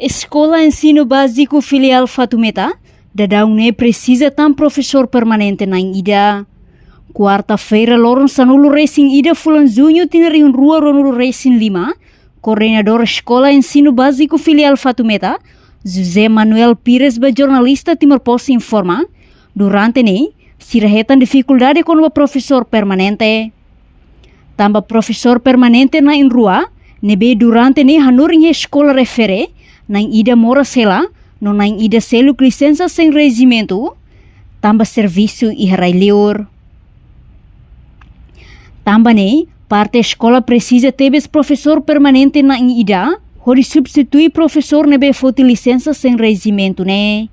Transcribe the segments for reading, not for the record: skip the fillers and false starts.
Escola Ensino Básico Filial Fatumeta, Dadaune precisa tam professor permanente na ida. Quarta-feira, Loron Sanulo Racing Ida Fulan Junho tinariun Rua Ronulu Racing 5, coordenador Escola Ensino Básico Filial Fatumeta, José Manuel Pires, jornalista Timor Post informa, durante ini, sirahetan dificuldade com o professor permanente. Tamba professor permanente na Rua, nebe durante ini hanuring escola refere, na ida mora sela, no na ida seluk licença sem regimento, tamba serviço e liur. Tamba ne, parte escola precisa ter professor permanente na ida, hori substitui professor nebe foti licença sem regimento ne.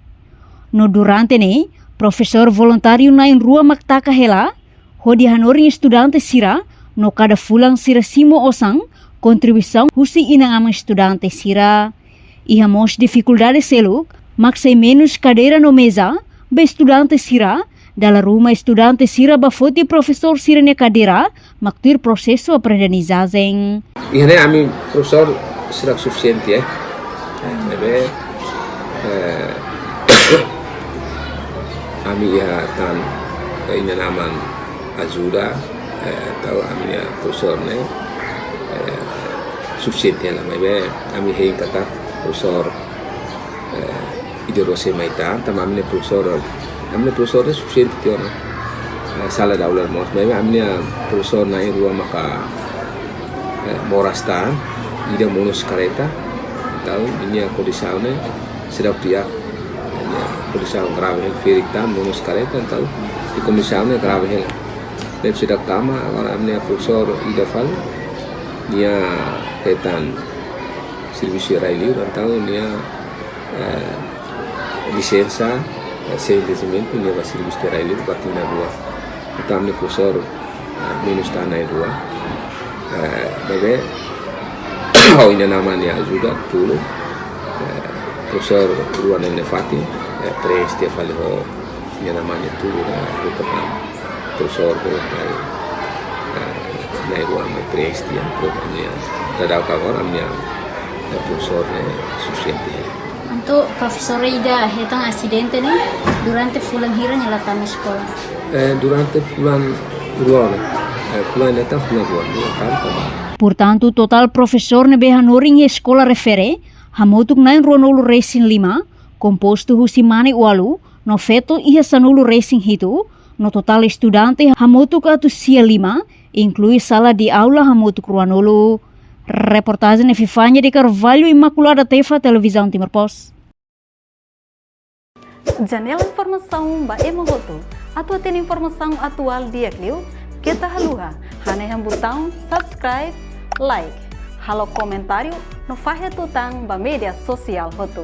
No durante ne, professor voluntário na Rua maktaka hela, hodi hanuring estudante sira, no cada fulang sira simo osang, contribuição husi inang estudante sira. Iha mos dificuldade seluk, maksai menos cadeira no mesa, be estudante sira, dala rumah estudante sira bafoti professor sira ne cadeira, maktir processo aprendizagem. Iha ami professor sira suficiente nebe ami iha tan ina naman ajuda tahu ami ya professor ne suficiente lah nebe ami hei kata professor idorose maita tamam ne professor suficiente tiona sala daular mos nebe ami ya professor na Rua maka morasta ida monus kareta tahu ini kondisau ne sedap dia kondisau grave hel ferik tam monus kareta tahu di kondisau ne grave hel lep sedap tama agora amne professor ida fal dia hetan serviço railiu tahu dia licença sem regimento dia va serviço railiu batina Rua tamne professor minus tanah Rua bebe oh ini namanya ajuda dulu professor Rua Nefati preste falho ini namanya dulu rukapan professor voluntário na Rua me preste programnya dadau kagor amnya professor suficiente. Untuk professor ida hetang asidente nih durante fulan hira nyelatan sekolah. Durante fulan Rua fulan eta fulan Rua kan. Portanto, total professor nebe hanuring escola refere, hamotuk na Ronolo Racing 5, composto husimane walu, no feto iha sanulu Racing hitu, no total estudante hamotuk atu sia 5, inclui sala di aula hamotuk Ronolo. Reportagem de Fifanya de Carvalho Imaculada Tefa, Televisão Timor Post. Janela informação ba emogoto, atu tem informação atual dia kliu, kita haluha, hane yang botão subscribe, like, halo comentário no Fahe Tutang ba media sosial hotu.